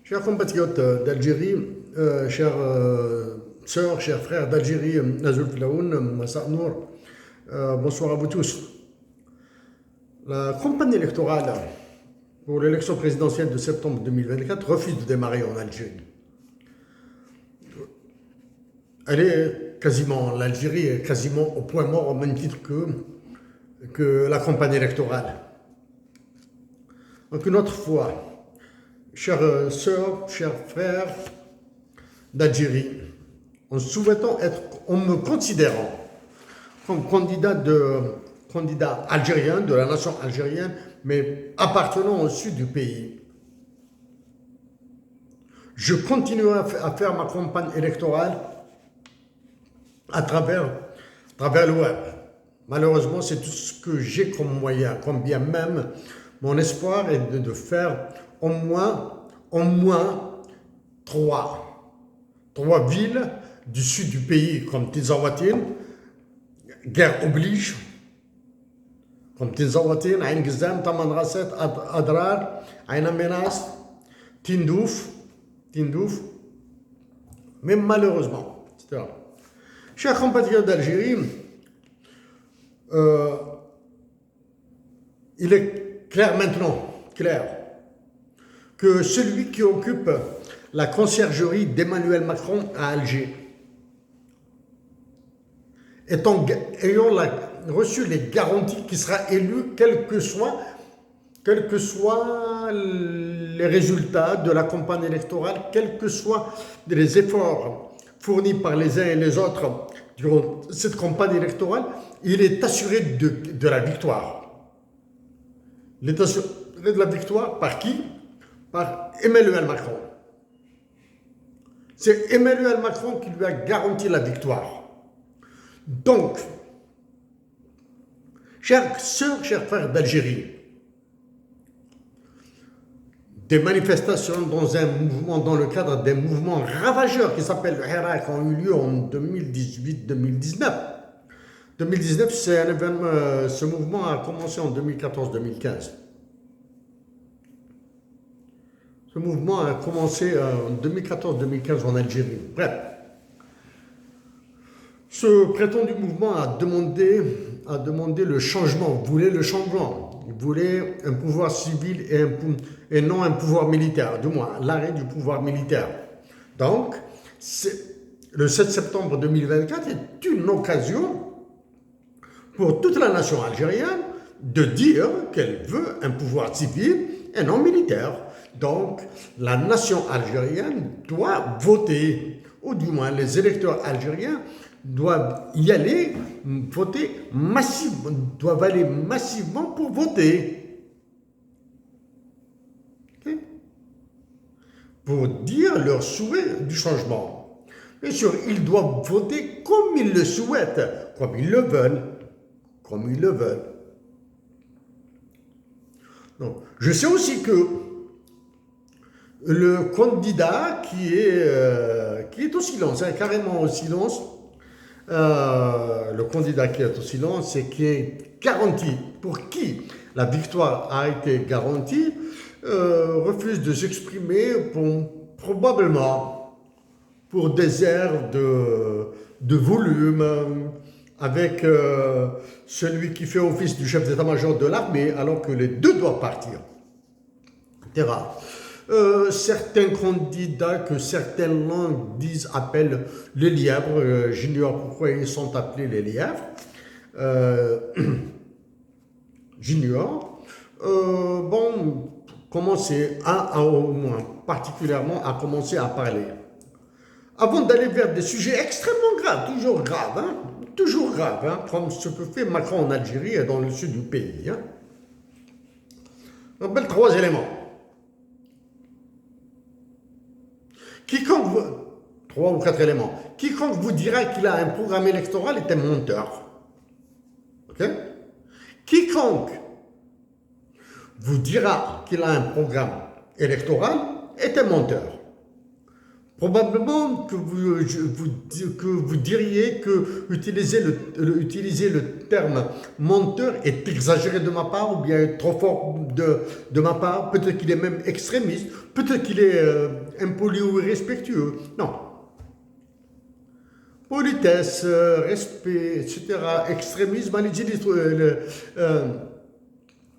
Chers compatriotes d'Algérie, chers sœurs, chers frères d'Algérie, Nazul Filaoun, Massa Nour, bonsoir à vous tous. La campagne électorale pour l'élection présidentielle de septembre 2024 refuse de démarrer en Algérie. L'Algérie est quasiment au point mort au même titre que la campagne électorale. Donc une autre fois, chères sœurs, chers frères d'Algérie, en me considérant comme candidat algérien, de la nation algérienne, mais appartenant au sud du pays, je continuerai à faire ma campagne électorale à travers le web. Malheureusement, c'est tout ce que j'ai comme moyen, comme bien même mon espoir est de faire au moins trois villes du sud du pays, comme Tizawatin, guerre oblige, comme Tizawatin, Ain Gizam, Taman Rasset, Adrar, Ain Amenas, Tindouf, mais malheureusement, etc. Chers compatriotes d'Algérie, il est clair maintenant, que celui qui occupe la conciergerie d'Emmanuel Macron à Alger, ayant reçu les garanties qu'il sera élu, quels que soient les résultats de la campagne électorale, quels que soient les efforts fournis par les uns et les autres durant cette campagne électorale, il est assuré de la victoire. Il est assuré de la victoire par qui? Par Emmanuel Macron. C'est Emmanuel Macron qui lui a garanti la victoire. Donc, chers sœurs, chers frères d'Algérie, des manifestations dans le cadre des mouvements ravageurs qui s'appellent le Hirak ont eu lieu en 2018-2019. 2019, c'est un événement, ce mouvement a commencé en 2014-2015. Ce mouvement a commencé en 2014-2015 en Algérie. Bref, ce prétendu mouvement a demandé le changement, voulait le changement. Il voulait un pouvoir civil et non un pouvoir militaire, du moins l'arrêt du pouvoir militaire. Donc, le 7 septembre 2024 est une occasion pour toute la nation algérienne de dire qu'elle veut un pouvoir civil et non militaire. Donc, la nation algérienne doit voter, ou du moins les électeurs algériens doivent y aller, doivent aller massivement pour voter. Okay? Pour dire leur souhait du changement. Bien sûr, ils doivent voter comme ils le souhaitent, comme ils le veulent. Donc, je sais aussi que le candidat qui est au silence, carrément au silence, le candidat qui est au silence et qui est garanti, pour qui la victoire a été garantie, refuse de s'exprimer probablement pour des airs de volume avec celui qui fait office du chef d'état-major de l'armée alors que les deux doivent partir, etc. Certains candidats que certaines langues appellent les lièvres, j'ignore pourquoi ils sont appelés les lièvres, commencer au moins particulièrement à commencer à parler. Avant d'aller vers des sujets extrêmement graves, toujours graves, comme ce que fait Macron en Algérie et dans le sud du pays. On appelle 3 éléments. 3 ou 4 éléments. Quiconque vous dira qu'il a un programme électoral est un menteur. Ok? Quiconque vous dira qu'il a un programme électoral est un menteur. Probablement que que vous diriez que utiliser le terme menteur est exagéré de ma part ou bien trop fort de ma part. Peut-être qu'il est même extrémiste, peut-être qu'il est impoli ou irrespectueux. Non. Politesse, respect, etc. Extrémisme, allez-y,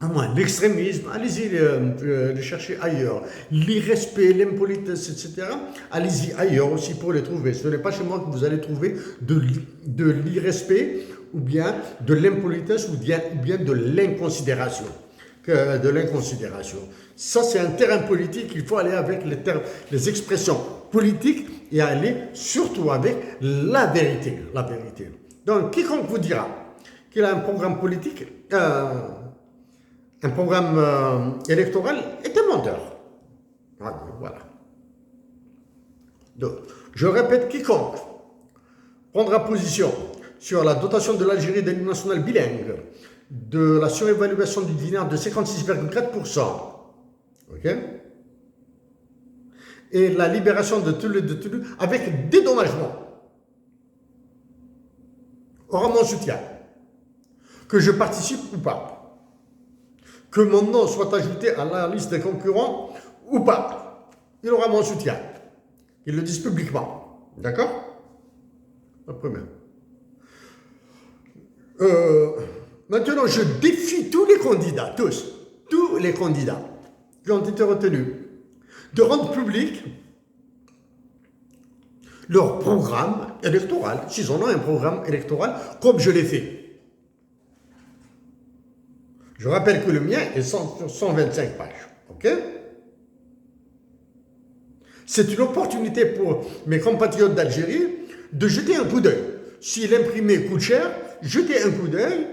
à moins l'extrémisme, allez-y le chercher ailleurs. L'irrespect, l'impolitesse, etc. Allez-y ailleurs aussi pour les trouver. Ce n'est pas chez moi que vous allez trouver de l'irrespect ou bien de l'impolitesse ou bien de l'inconsidération. De l'inconsidération. Ça, c'est un terrain politique. Il faut aller avec les expressions politiques et aller surtout avec la vérité. La vérité. Donc, quiconque vous dira qu'il a un programme politique, un programme électoral est un menteur. Voilà. Donc, je répète, quiconque prendra position sur la dotation de l'Algérie d'un hymne national bilingue, de la surévaluation du dinar de 56,4%, ok, et la libération de Toulouse avec dédommagement, aura mon soutien, que je participe ou pas, que mon nom soit ajouté à la liste des concurrents ou pas, il aura mon soutien. Ils le disent publiquement. D'accord? La première. Maintenant, je défie tous les candidats, tous les candidats qui ont été retenus, de rendre public leur programme électoral, s'ils en ont un programme électoral, comme je l'ai fait. Je rappelle que le mien est 125 pages. Ok? C'est une opportunité pour mes compatriotes d'Algérie de jeter un coup d'œil. Si l'imprimé coûte cher, jetez un coup d'œil.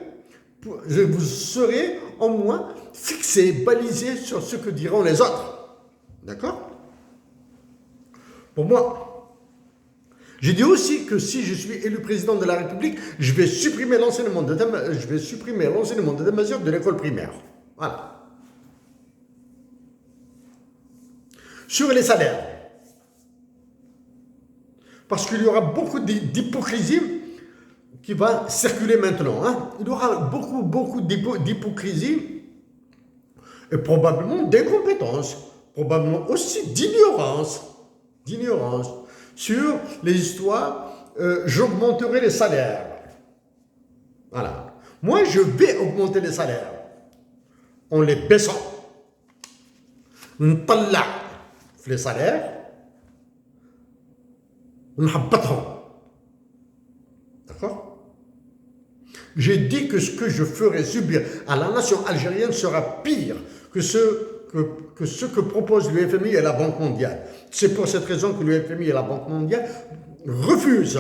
Vous serez au moins fixé, balisé sur ce que diront les autres. D'accord? Pour moi, j'ai dit aussi que si je suis élu président de la République, je vais supprimer l'enseignement de mesure de l'école primaire. Voilà. Sur les salaires, parce qu'il y aura beaucoup d'hypocrisie qui va circuler maintenant. Hein. Il y aura beaucoup d'hypocrisie et probablement d'incompétence, probablement aussi d'ignorance sur les histoires, j'augmenterai les salaires. Voilà. Moi, je vais augmenter les salaires en les baissant. نطلع les salaires, نهبطهم. D'accord? J'ai dit que ce que je ferai subir à la nation algérienne sera pire que ce que propose le FMI et la Banque mondiale. C'est pour cette raison que le FMI et la Banque mondiale refusent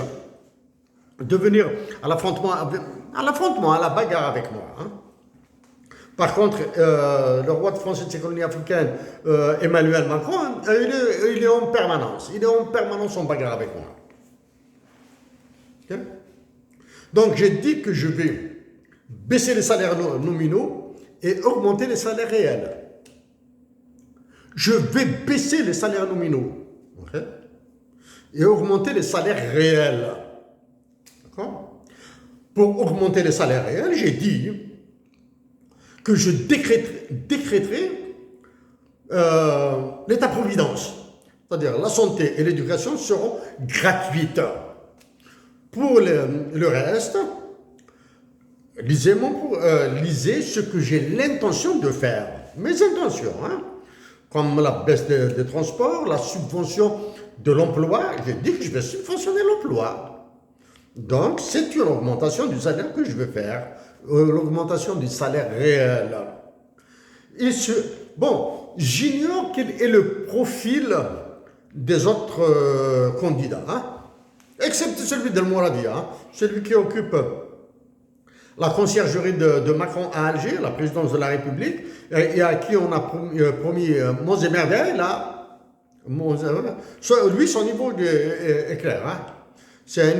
de venir à l'affrontement, à la bagarre avec moi. Hein. Par contre, le roi de France et de ses colonies africaines, Emmanuel Macron, il est en permanence. Il est en permanence en bagarre avec moi. Okay? Donc, j'ai dit que je vais baisser les salaires nominaux et augmenter les salaires réels. Je vais baisser les salaires nominaux, okay, et augmenter les salaires réels. D'accord? Pour augmenter les salaires réels, j'ai dit que je décréterai l'État-providence. C'est-à-dire la santé et l'éducation seront gratuites. Pour le reste, lisez ce que j'ai l'intention de faire. Mes intentions, hein, comme la baisse des transports, la subvention de l'emploi. J'ai dit que je vais subventionner l'emploi. Donc, c'est une augmentation du salaire que je vais faire. L'augmentation du salaire réel. Bon, j'ignore quel est le profil des autres candidats, hein, excepté celui d'El Mouradi, hein, celui qui occupe la conciergerie de Macron à Alger, la présidence de la République, et à qui on a promis monts et merveilles, là. Lui, son niveau est clair. Hein. C'est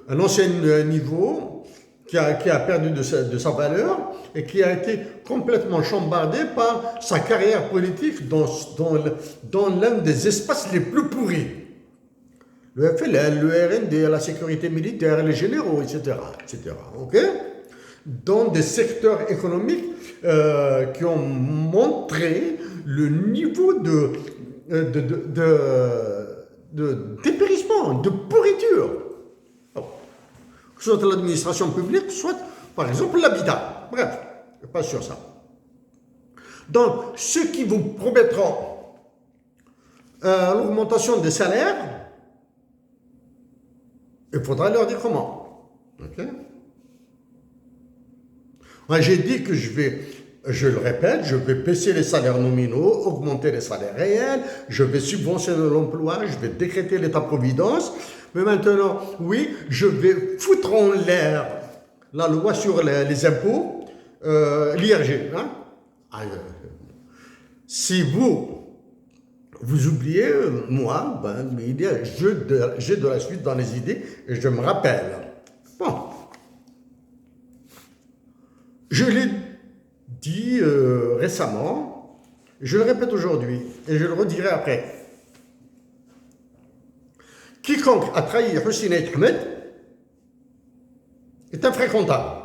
un ancien niveau qui a perdu de sa valeur et qui a été complètement chambardé par sa carrière politique dans l'un des espaces les plus pourris. Le FLN, le RND, la sécurité militaire, les généraux, etc. etc. Ok, dans des secteurs économiques qui ont montré le niveau de dépérissement, de pourriture. Soit l'administration publique, soit, par exemple, l'habitat. Bref, je passe sur ça. Donc, ceux qui vous promettront l'augmentation des salaires, il faudra leur dire comment. Okay? Moi, j'ai dit que je le répète, je vais baisser les salaires nominaux, augmenter les salaires réels, je vais subventionner l'emploi, je vais décréter l'état-providence. Mais maintenant, oui, je vais foutre en l'air la loi sur les impôts, l'IRG. Hein? Si vous oubliez, moi, j'ai de la suite dans les idées et je me rappelle. Bon. Je l'ai dit récemment, je le répète aujourd'hui et je le redirai après. Quiconque a trahi Hussein Ahmed est infréquentable.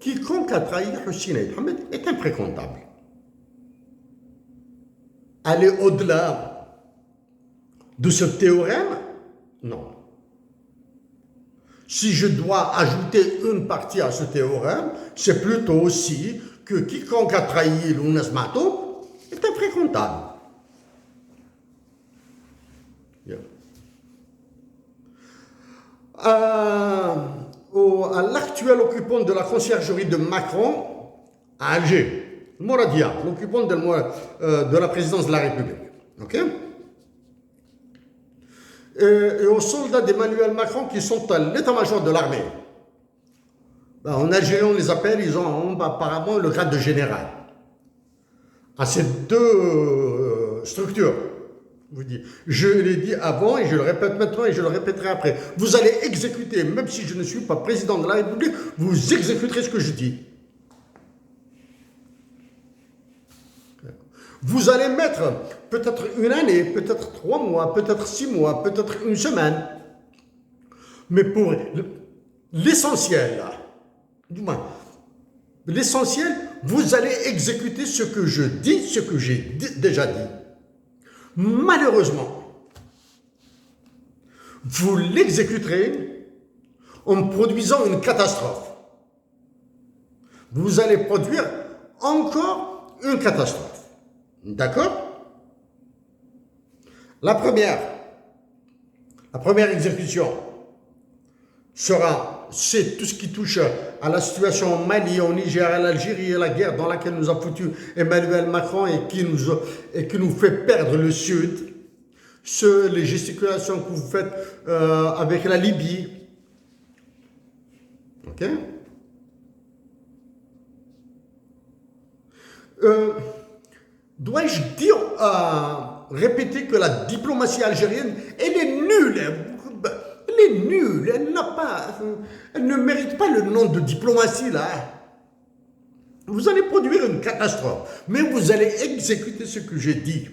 Quiconque a trahi Hussein Ahmed est infréquentable. Aller au-delà de ce théorème, non. Si je dois ajouter une partie à ce théorème, c'est plutôt aussi que quiconque a trahi l'UNASMATO est infréquentable. Yeah. À l'actuel occupant de la conciergerie de Macron à Alger, Mouradia, l'occupant de la présidence de la République. Ok? Et aux soldats d'Emmanuel Macron qui sont à l'état-major de l'armée. Ben, en Algérie, on les appelle, ils ont apparemment le grade de général. À ces deux structures, vous dites, je l'ai dit avant et je le répète maintenant et je le répéterai après. Vous allez exécuter, même si je ne suis pas président de la République, vous exécuterez ce que je dis. Vous allez mettre peut-être une année, peut-être 3 mois, peut-être 6 mois, peut-être une semaine. Mais pour l'essentiel, du moins, l'essentiel, vous allez exécuter ce que je dis, ce que j'ai déjà dit. Malheureusement, vous l'exécuterez en produisant une catastrophe. Vous allez produire encore une catastrophe. D'accord? La première exécution sera, c'est tout ce qui touche à la situation au Mali, au Niger, à l'Algérie et la guerre dans laquelle nous a foutu Emmanuel Macron et qui nous fait perdre le Sud. Les gesticulations que vous faites avec la Libye. Ok? Dois-je dire, répéter que la diplomatie algérienne, elle est nulle. Elle est nulle. Elle ne mérite pas le nom de diplomatie, là. Vous allez produire une catastrophe, mais vous allez exécuter ce que j'ai dit.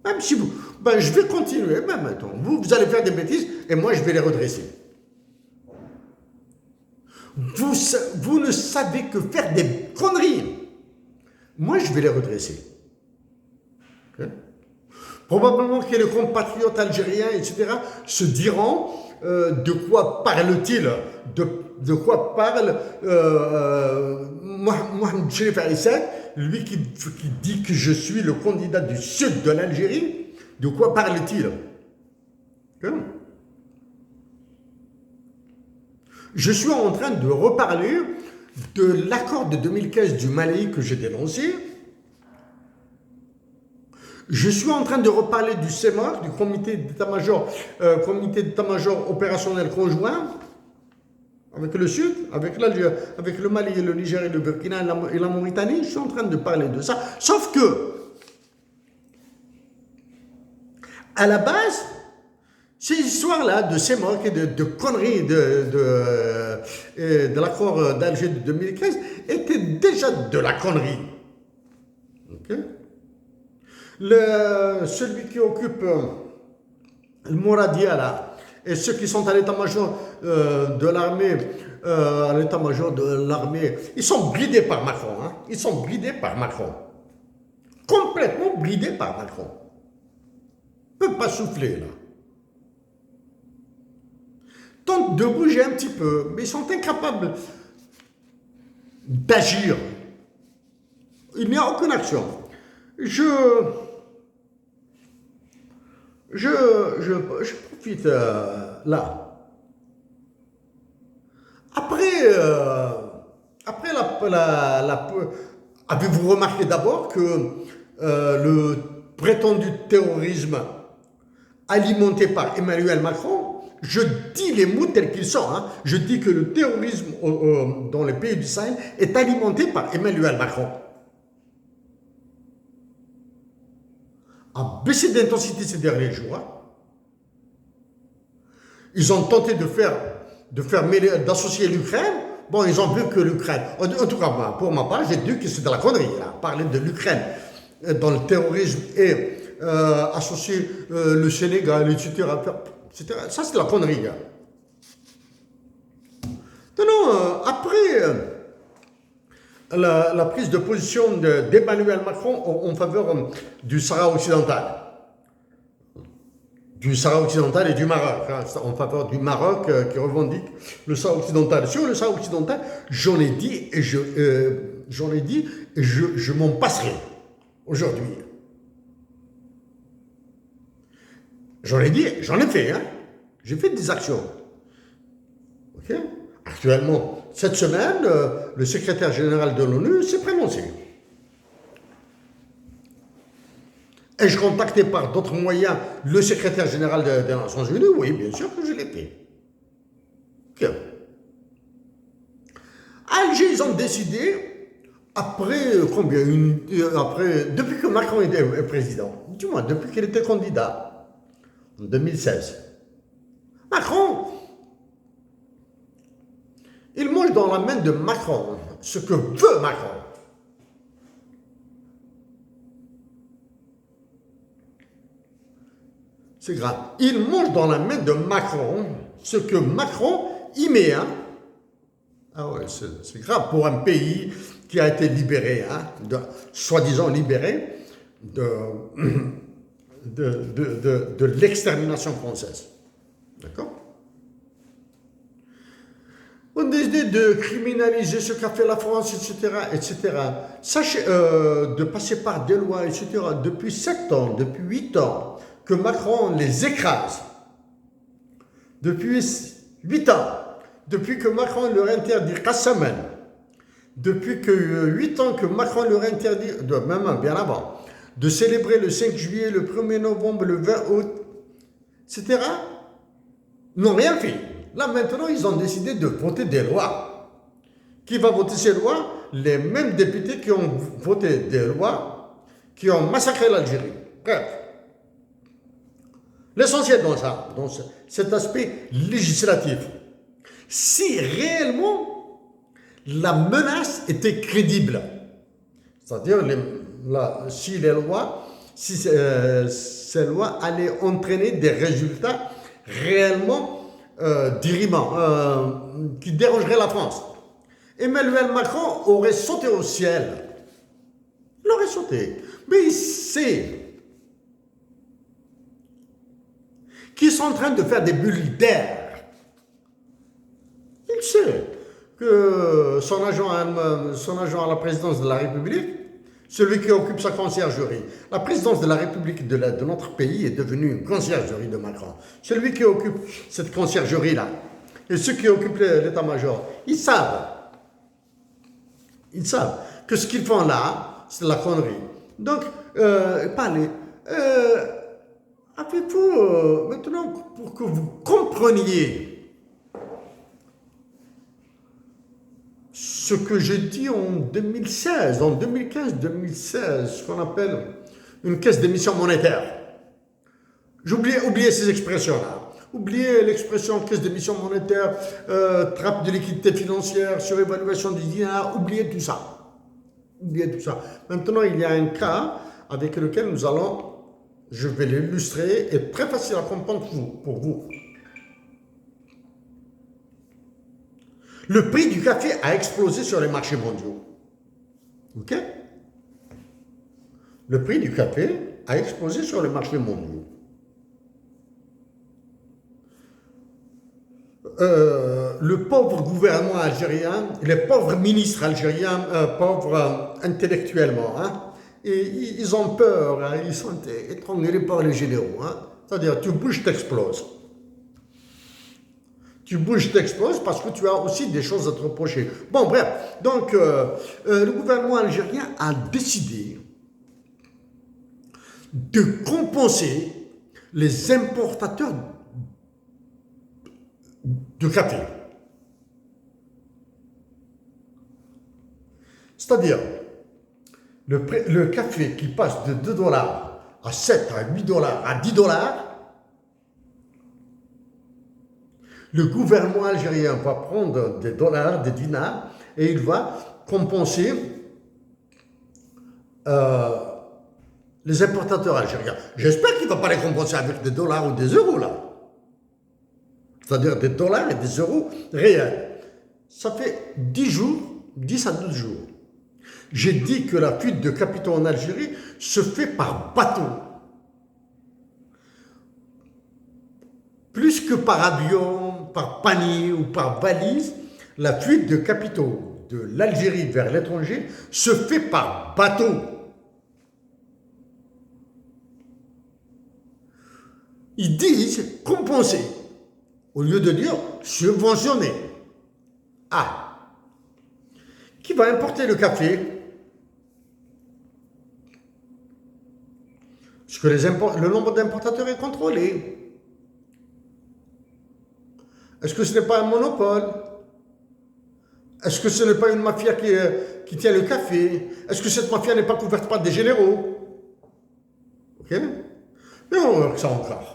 Même si vous... je vais continuer, même maintenant. Vous allez faire des bêtises, et moi, je vais les redresser. Vous ne savez que faire des conneries. Moi, je vais les redresser. Okay? Probablement que les compatriotes algériens, etc., se diront de quoi parle-t-il, de quoi parle Mohamed Cherif Aissat, lui qui dit que je suis le candidat du sud de l'Algérie, de quoi parle-t-il? Okay? Je suis en train de reparler de l'accord de 2015 du Mali que j'ai dénoncé. Je suis en train de reparler du CEMOC, du comité d'état-major opérationnel conjoint, avec le Sud, avec le Mali, et le Niger, et le Burkina et la Mauritanie. Je suis en train de parler de ça. Sauf que, à la base, Ces histoires-là de CEMOC et de conneries de l'accord d'Alger de 2015 étaient déjà de la connerie. Ok. Celui qui occupe le Mouradia, là, et ceux qui sont à l'état-major de l'armée, ils sont bridés par Macron. Hein. Ils sont bridés par Macron. Complètement bridés par Macron. Ils ne peuvent pas souffler, là. Tentent de bouger un petit peu, mais ils sont incapables d'agir. Il n'y a aucune action. Je profite là. Après avez-vous remarqué d'abord que le prétendu terrorisme alimenté par Emmanuel Macron, je dis les mots tels qu'ils sont, hein, je dis que le terrorisme dans les pays du Sahel est alimenté par Emmanuel Macron. A baissé d'intensité ces derniers jours. Hein. Ils ont tenté d'associer l'Ukraine. Bon, ils ont vu que l'Ukraine, en tout cas, pour ma part, j'ai dit que c'est de la connerie, là. Parler de l'Ukraine dans le terrorisme et associer le Sénégal, etc. Ça, c'est de la connerie, gars. Non, après la prise de position d'Emmanuel Macron en faveur du Sahara occidental. Du Sahara occidental et du Maroc, hein, en faveur du Maroc qui revendique le Sahara occidental. Sur le Sahara occidental, j'en ai dit et je m'en passerai aujourd'hui. J'en ai dit, j'en ai fait, hein. J'ai fait des actions. Ok. Actuellement, cette semaine, le secrétaire général de l'ONU s'est prononcé. Ai-je contacté par d'autres moyens le secrétaire général des Nations Unies? Oui, bien sûr que je l'ai fait. Okay. Alger, ils ont décidé, depuis que Macron était président, dis-moi, depuis qu'il était candidat, en 2016, Macron, il mange dans la main de Macron ce que veut Macron. C'est grave. Il mange dans la main de Macron ce que Macron y met. Hein. Ah ouais, c'est grave pour un pays qui a été libéré, hein, soi-disant libéré de l'extermination française. D'accord? On décide de criminaliser ce qu'a fait la France, etc., etc. Sachez, de passer par des lois, etc., depuis 7 ans, depuis 8 ans, que Macron les écrase. Depuis 8 ans, depuis que Macron leur interdit Kassamen, depuis que 8 ans que Macron leur interdit, même bien avant, de célébrer le 5 juillet, le 1er novembre, le 20 août, etc., n'ont rien fait. Là, maintenant, ils ont décidé de voter des lois. Qui va voter ces lois? Les mêmes députés qui ont voté des lois qui ont massacré l'Algérie. Bref. L'essentiel dans ça, dans cet aspect législatif, si réellement la menace était crédible, c'est-à-dire si ces lois allaient entraîner des résultats réellement dirimants, qui dérangeraient la France, Emmanuel Macron aurait sauté au ciel. Il aurait sauté. Mais il sait qu'ils sont en train de faire des bulles d'air. Il sait que son agent à la présidence de la République, celui qui occupe sa conciergerie, la présidence de la République de notre pays est devenue une conciergerie de Macron. Celui qui occupe cette conciergerie-là, et ceux qui occupent l'état-major, ils savent que ce qu'ils font là, c'est de la connerie. Donc, parlez. Avez-vous, maintenant, pour que vous compreniez ce que j'ai dit en 2016, en 2015-2016, ce qu'on appelle une caisse d'émission monétaire. Oubliez ces expressions-là. Oubliez l'expression caisse d'émission monétaire, trappe de liquidité financière, surévaluation du dinar, oubliez tout ça. Oubliez tout ça. Maintenant, il y a un cas avec lequel je vais l'illustrer, et très facile à comprendre pour vous. Le prix du café a explosé sur les marchés mondiaux. OK? Le prix du café a explosé sur les marchés mondiaux. Le pauvre gouvernement algérien, les pauvres ministres algériens, pauvres intellectuellement, hein, et ils ont peur, hein, ils sont étranglés par les généraux. Hein. C'est-à-dire, tu bouges, t'exploses. Tu bouges, t'exploses parce que tu as aussi des choses à te reprocher. Bon, bref, donc le gouvernement algérien a décidé de compenser les importateurs de café. C'est-à-dire, le café qui passe de 2 dollars à 7, à 8 dollars, à 10 dollars, le gouvernement algérien va prendre des dollars, des dinars, et il va compenser les importateurs algériens. J'espère qu'il ne va pas les compenser avec des dollars ou des euros, là. C'est-à-dire des dollars et des euros réels. Ça fait 10 jours, 10 à 12 jours. J'ai dit que la fuite de capitaux en Algérie se fait par bateau. Plus que par avion, par panier ou par valise, la fuite de capitaux de l'Algérie vers l'étranger se fait par bateau. Ils disent compenser, au lieu de dire subventionner. Ah, qui va importer le café? Parce que le nombre d'importateurs est contrôlé. Est-ce que ce n'est pas un monopole? Est-ce que ce n'est pas une mafia qui tient le café? Est-ce que cette mafia n'est pas couverte par des généraux? Ok? Mais on va voir que ça encore.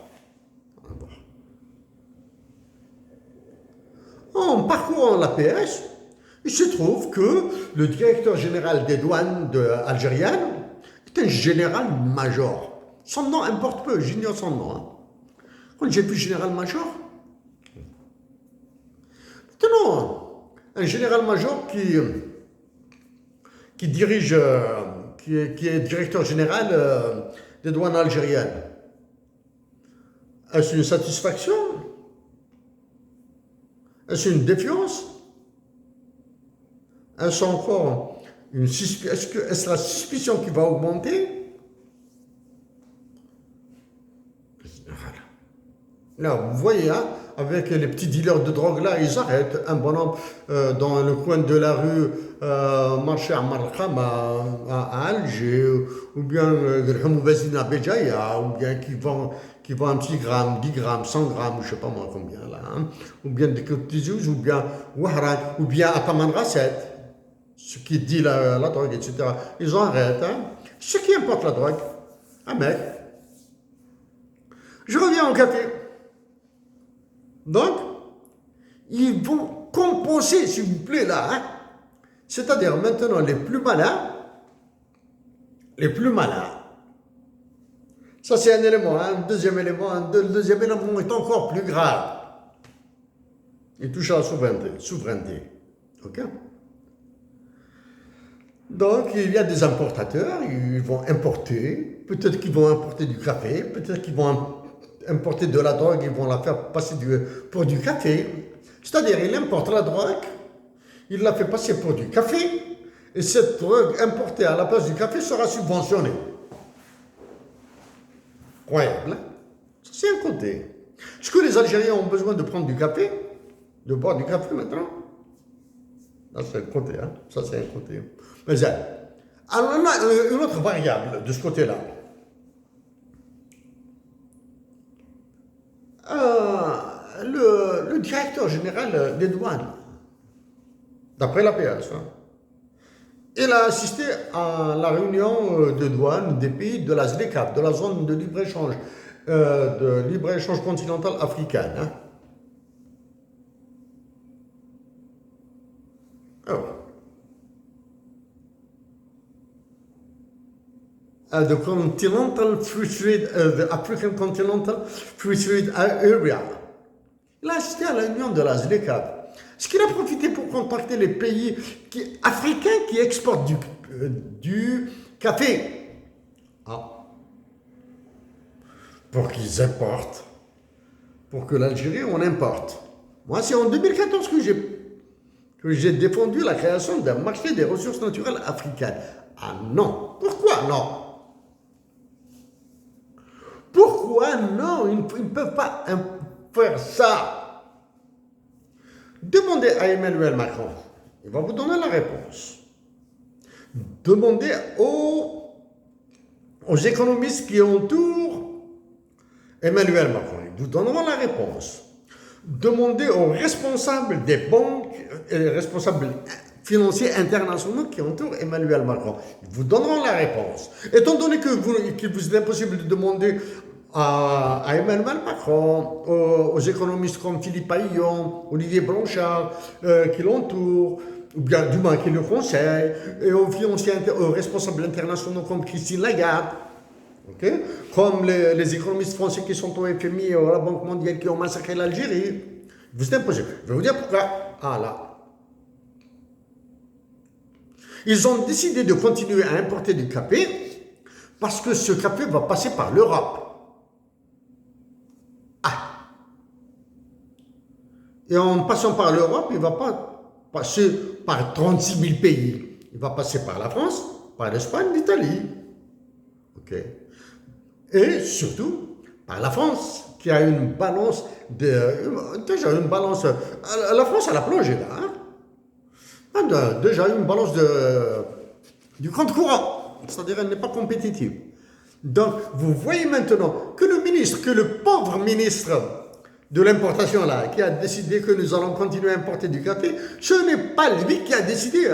En parcourant l'APS, il se trouve que le directeur général des douanes algériennes est un général-major. Son nom importe peu, j'ignore son nom. Hein. Quand j'ai vu général-major, maintenant, un général-major qui dirige, qui est directeur général des douanes algériennes, est-ce une satisfaction? Est-ce une défiance? Est-ce encore une suspicion? Est-ce la suspicion qui va augmenter? Là, vous voyez, hein, avec les petits dealers de drogue là, ils arrêtent un bonhomme dans le coin de la rue marché à Markham à Alger, ou bien le à Béjaïa, ou bien qui vend un petit gramme, 10 grammes, 100 grammes, je ne sais pas moi combien là, hein, ou bien des Côtes-d'Izouz, ou bien Wahran, ou bien à Taman Rasset, ce qui dit la drogue, etc. Ils arrêtent, hein. Ce qui importe la drogue, un mec. Je reviens au café. Donc, ils vont compenser, s'il vous plaît, là. Hein. C'est-à-dire, maintenant, les plus malins, ça c'est un élément, hein, un deuxième élément, le deuxième élément est encore plus grave. Il touche à la souveraineté. Ok? Donc, il y a des importateurs, ils vont importer, peut-être qu'ils vont importer du café, peut-être qu'ils vont importer de la drogue, ils vont la faire passer pour du café. C'est-à-dire, il importe la drogue, il la fait passer pour du café, et cette drogue importée à la place du café sera subventionnée. Incroyable, hein? Ça, c'est un côté. Est-ce que les Algériens ont besoin de prendre du café? De boire du café maintenant? Ça, c'est un côté, hein? Ça, c'est un côté. Mais alors, on a une autre variable de ce côté-là. Le directeur général des douanes, d'après l'APS, hein, il a assisté à la réunion de douane des pays de la ZLECAf, de la zone de libre-échange. de libre-échange continental africain. Hein. Alors, the Continental Free Trade, the African Continental Free Trade Area. Il a assisté à la réunion de la ZLECAf. Est-ce qu'il a profité pour contacter les pays africains qui exportent du café? Ah. Pour qu'ils importent. Pour que l'Algérie, on importe. Moi, c'est en 2014 que j'ai défendu la création d'un marché des ressources naturelles africaines. Ah non. Pourquoi non? Pourquoi non? Ils ne peuvent pas faire ça. Demandez à Emmanuel Macron. Il va vous donner la réponse. Demandez aux économistes qui entourent Emmanuel Macron. Ils vous donneront la réponse. Demandez aux responsables des banques et les responsables financiers internationaux qui entourent Emmanuel Macron. Ils vous donneront la réponse. Étant donné qu'il vous est impossible de demander à Emmanuel Macron, aux économistes comme Philippe Paillon, Olivier Blanchard, qui l'entourent, ou bien du moins qui le conseillent, et aux responsables internationaux comme Christine Lagarde, okay? Comme les économistes français qui sont au FMI et à la Banque mondiale qui ont massacré l'Algérie. Vous êtes impossible. Je vais vous dire pourquoi. Ah là. Ils ont décidé de continuer à importer du café parce que ce café va passer par l'Europe. Ah. Et en passant par l'Europe, il ne va pas passer par 36 000 pays. Il va passer par la France, par l'Espagne, l'Italie. OK. Et surtout, par la France, qui a une balance déjà une balance. La France, elle a plongé là. Hein? Déjà une balance du compte courant, c'est-à-dire elle n'est pas compétitive. Donc, vous voyez maintenant que le pauvre ministre de l'importation là, qui a décidé que nous allons continuer à importer du café, ce n'est pas lui qui a décidé.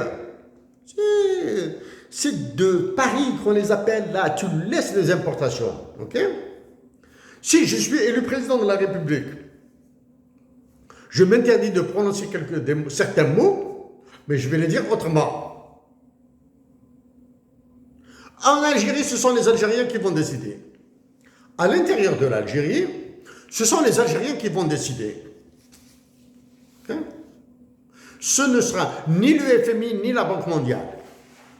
C'est de Paris qu'on les appelle là, tu laisses les importations, ok? Si je suis élu président de la République, je m'interdis de prononcer certains mots, mais je vais les dire autrement. En Algérie, ce sont les Algériens qui vont décider. À l'intérieur de l'Algérie, ce sont les Algériens qui vont décider. Okay? Ce ne sera ni le FMI ni la Banque mondiale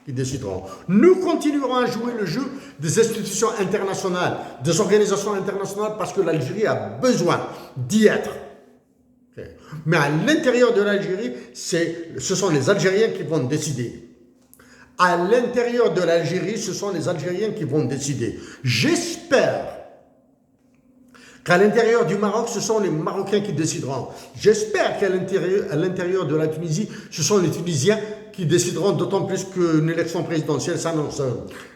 qui décideront. Nous continuerons à jouer le jeu des institutions internationales, des organisations internationales, parce que l'Algérie a besoin d'y être. Okay. Mais à l'intérieur de l'Algérie, ce sont les Algériens qui vont décider. À l'intérieur de l'Algérie, ce sont les Algériens qui vont décider. J'espère qu'à l'intérieur du Maroc, ce sont les Marocains qui décideront. J'espère qu'à l'intérieur de la Tunisie, ce sont les Tunisiens qui décideront, d'autant plus qu'une élection présidentielle s'annonce.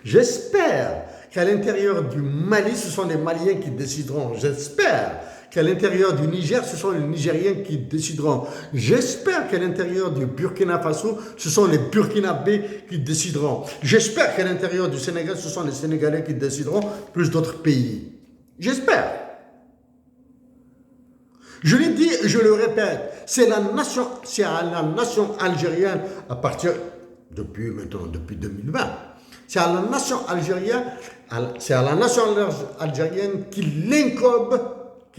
J'espère qu'à l'intérieur du Mali, ce sont les Maliens qui décideront. J'espère qu'à l'intérieur du Niger, ce sont les Nigériens qui décideront. J'espère qu'à l'intérieur du Burkina Faso, ce sont les Burkinabés qui décideront. J'espère qu'à l'intérieur du Sénégal, ce sont les Sénégalais qui décideront, plus d'autres pays. J'espère. Je l'ai dit et je le répète, c'est à la nation algérienne, depuis 2020, c'est à la nation algérienne, qui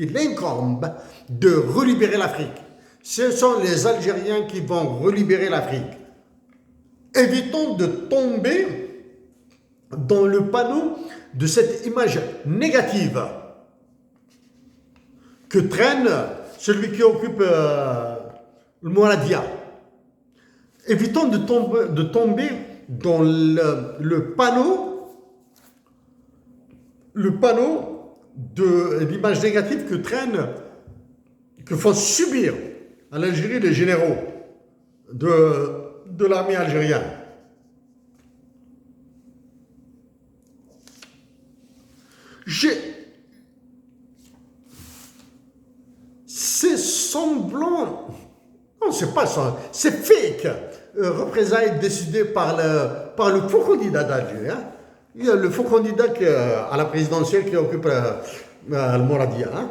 l'incombe de relibérer l'Afrique. Ce sont les Algériens qui vont relibérer l'Afrique. Évitons de tomber dans le panneau de cette image négative que traîne celui qui occupe le Mouradia. Évitons de tomber dans le panneau de l'image négative que font subir à l'Algérie les généraux de l'armée algérienne. C'est semblant, non, c'est pas ça, c'est fake. Représailles décidées par le faux candidat d'Alger. Hein. Il y a le faux candidat à la présidentielle qui occupe Al-Mouradia, hein,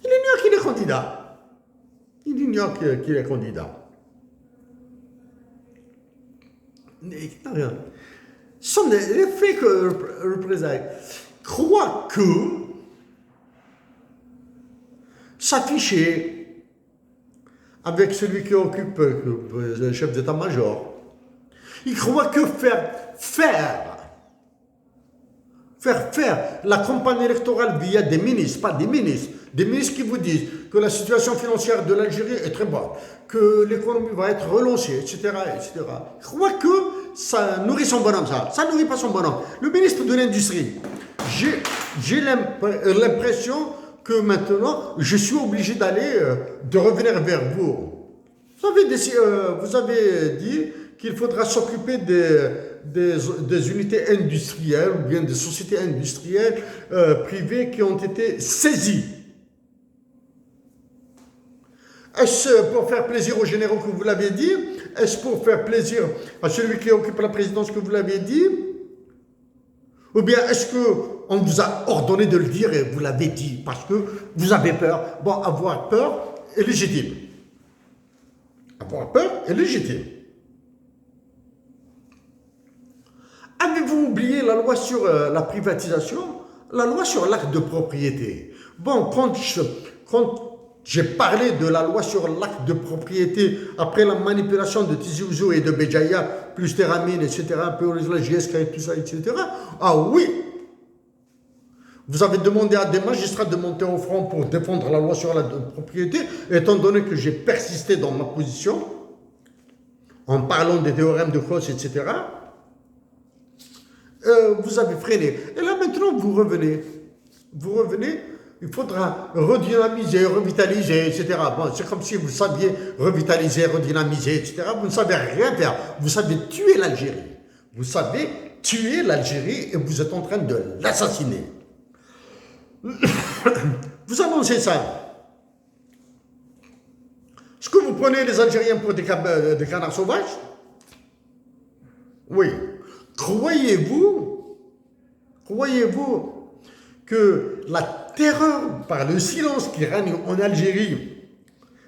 il ignore qu'il est candidat. Il ignore qu'il est candidat. Ce sont les faits que représente. Croit que s'afficher avec celui qui occupe le chef d'état-major, il croit que faire la campagne électorale via des ministres, pas des ministres qui vous disent que la situation financière de l'Algérie est très bonne, que l'économie va être relancée, etc., etc. Il croit que ça nourrit son bonhomme, ça nourrit pas son bonhomme. Le ministre de l'Industrie, j'ai l'impression que maintenant, je suis obligé de revenir vers vous. Vous avez dit qu'il faudra s'occuper des unités industrielles ou bien des sociétés industrielles privées qui ont été saisies. Est-ce pour faire plaisir aux généraux que vous l'avez dit? Est-ce pour faire plaisir à celui qui occupe la présidence que vous l'avez dit? Ou bien est-ce qu'on vous a ordonné de le dire et vous l'avez dit parce que vous avez peur? Bon, avoir peur est légitime. Avoir peur est légitime. Avez-vous oublié la loi sur la privatisation? La loi sur l'acte de propriété. Bon, quand j'ai parlé de la loi sur l'acte de propriété après la manipulation de Tizi Ouzou et de Béjaïa, plus Terramine, etc., peu la GSK et tout ça, etc. Ah oui! Vous avez demandé à des magistrats de monter au front pour défendre la loi sur la propriété, étant donné que j'ai persisté dans ma position, en parlant des théorèmes de Gauss, etc., vous avez freiné. Et là, maintenant, vous revenez. Il faudra redynamiser, revitaliser, etc. Bon, c'est comme si vous saviez revitaliser, redynamiser, etc. Vous ne savez rien faire. Vous savez tuer l'Algérie. Vous savez tuer l'Algérie et vous êtes en train de l'assassiner. Vous annoncez ça. Est-ce que vous prenez les Algériens pour des canards sauvages? Oui. Croyez-vous que la terreur par le silence qui règne en Algérie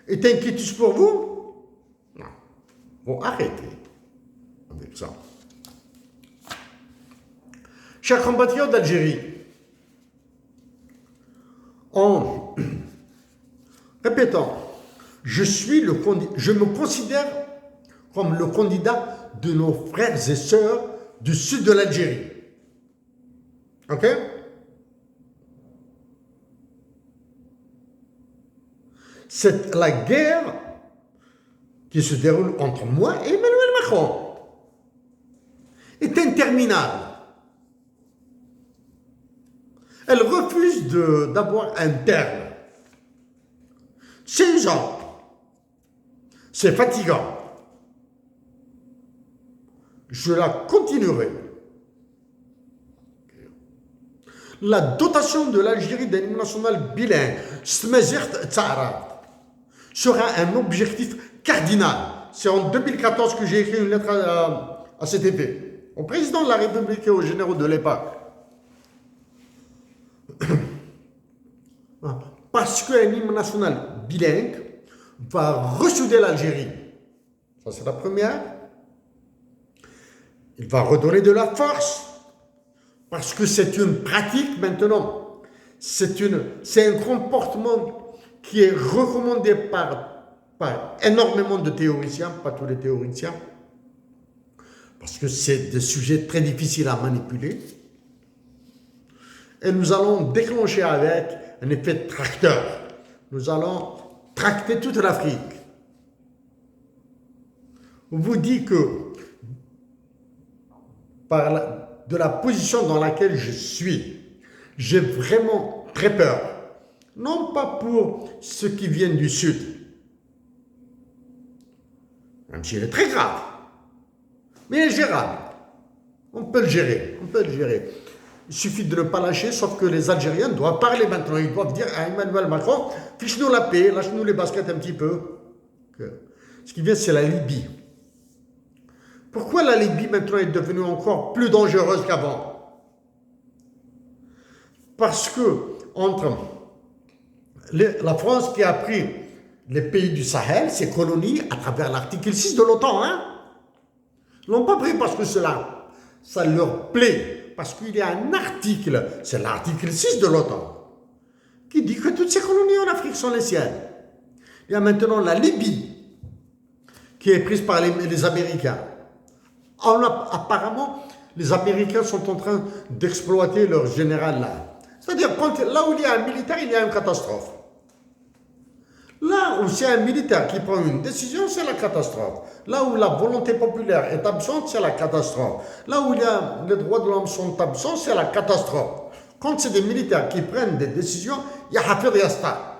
est inquiétude pour vous? Non. Bon, arrêtez avec ça. Chers compatriotes d'Algérie, en répétant, je me considère comme le candidat de nos frères et sœurs du sud de l'Algérie. Ok? C'est la guerre qui se déroule entre moi et Emmanuel Macron est interminable. Elle refuse d'avoir un terme. C'est usant. C'est fatigant. Je la continuerai. La dotation de l'Algérie d'un hymne national bilingue, sera un objectif cardinal. C'est en 2014 que j'ai écrit une lettre à cet effet, au président de la République et aux généraux de l'époque. Parce qu'un hymne national bilingue va ressouder l'Algérie. Ça, c'est la première. Il va redonner de la force. Parce que c'est une pratique maintenant. C'est un comportement qui est recommandé par énormément de théoriciens, pas tous les théoriciens. Parce que c'est des sujets très difficiles à manipuler. Et nous allons déclencher avec un effet tracteur. Nous allons tracter toute l'Afrique. On vous dit que de la position dans laquelle je suis, j'ai vraiment très peur. Non pas pour ceux qui viennent du Sud, même s'il est très grave, mais gérable. On peut le gérer. Il suffit de ne pas lâcher, sauf que les Algériens doivent parler maintenant. Ils doivent dire à Emmanuel Macron, fiche-nous la paix, lâche-nous les baskets un petit peu. Ce qui vient, c'est la Libye. Pourquoi la Libye maintenant est devenue encore plus dangereuse qu'avant? Parce que entre la France qui a pris les pays du Sahel, ses colonies, à travers l'article 6 de l'OTAN, hein, ils ne l'ont pas pris parce que ça leur plaît, parce qu'il y a un article, c'est l'article 6 de l'OTAN, qui dit que toutes ces colonies en Afrique sont les siennes. Il y a maintenant la Libye, qui est prise par les Américains. Apparemment, les Américains sont en train d'exploiter leur général là. C'est-à-dire, là où il y a un militaire, il y a une catastrophe. Là où c'est un militaire qui prend une décision, c'est la catastrophe. Là où la volonté populaire est absente, c'est la catastrophe. Là où les droits de l'homme sont absents, c'est la catastrophe. Quand c'est des militaires qui prennent des décisions, il y a Hafid Yasta.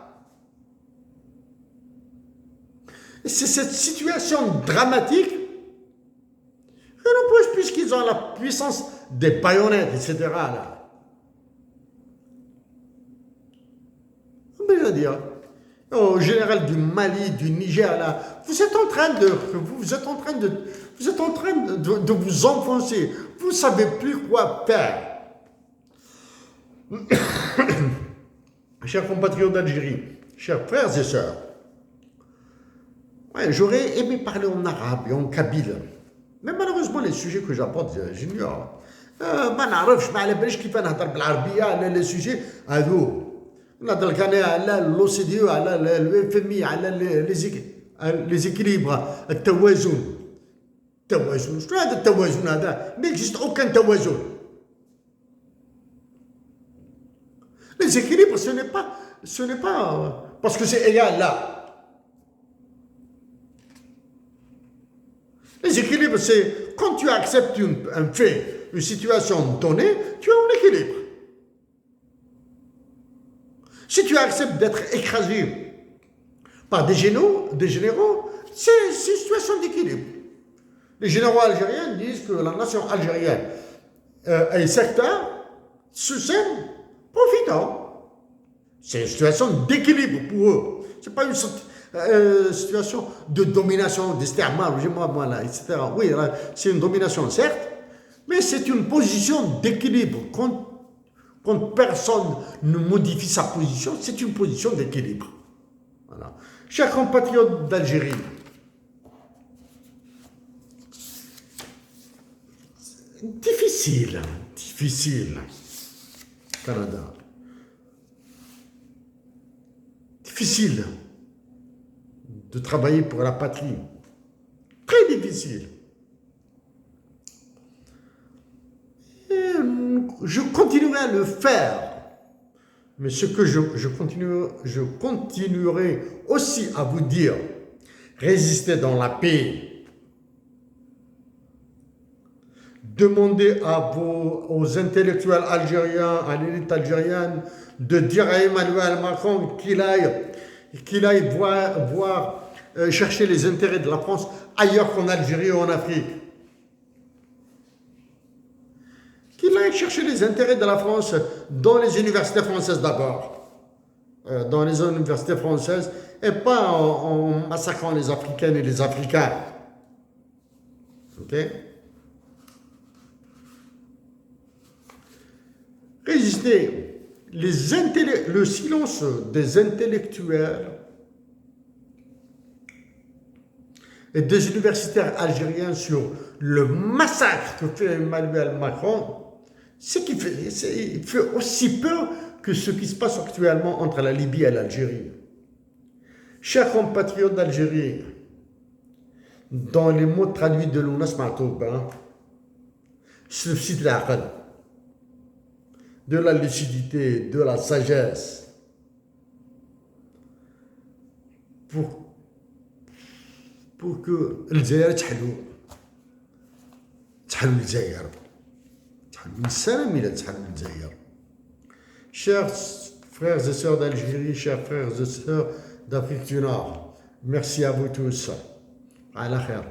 Et c'est cette situation dramatique que nous puisqu'ils ont la puissance des baïonnettes, etc. Là. Mais je veux dire, au général du Mali, du Niger, là, vous êtes en train de vous enfoncer. Vous ne savez plus quoi faire. Chers compatriotes d'Algérie, chers frères et sœurs, ouais, j'aurais aimé parler en arabe et en kabyle. Mais malheureusement, les sujets que j'apporte, j'ignore. ما نعرفش ما على باليش كيف نهضر بالعربيه على لي سوجي هذو نهضر كان على l'OCDE على الFMI على لي زيكيليبر التوازن شنو هذا التوازن هذا ما existe aucun توازن les équilibres ce n'est pas parce que c'est égal là. Les équilibres, c'est quand tu acceptes un fait, une situation donnée, tu es en équilibre. Si tu acceptes d'être écrasé par des généraux, c'est une situation d'équilibre. Les généraux algériens disent que la nation algérienne est sectaire, se sert profitant. C'est une situation d'équilibre pour eux. Ce n'est pas une situation de domination, d'extermination, etc. Oui, c'est une domination, certes, mais c'est une position d'équilibre. Quand personne ne modifie sa position, c'est une position d'équilibre. Voilà. Chers compatriotes d'Algérie, difficile, Canada. Difficile de travailler pour la patrie. Très difficile. Et je continuerai à le faire. Mais ce que je continuerai aussi à vous dire, résistez dans la paix. Demandez aux intellectuels algériens, à l'élite algérienne, de dire à Emmanuel Macron qu'il aille voir chercher les intérêts de la France ailleurs qu'en Algérie ou en Afrique. Qu'il aille chercher les intérêts de la France dans les universités françaises d'abord. Dans les universités françaises et pas en massacrant les Africaines et les Africains. Ok? Résister. Le silence des intellectuels et des universitaires algériens sur le massacre que fait Emmanuel Macron, il fait aussi peur que ce qui se passe actuellement entre la Libye et l'Algérie. Chers compatriotes d'Algérie, dans les mots traduits de Lounas Matoub, cite l'aql, de la lucidité, de la sagesse, pour que الجزائر تحلو الجزائر من السلام إلى تحلو الجزائر. Chers frères et sœurs d'Algérie, chers frères et sœurs d'Afrique du Nord, merci à vous tous. À la khair.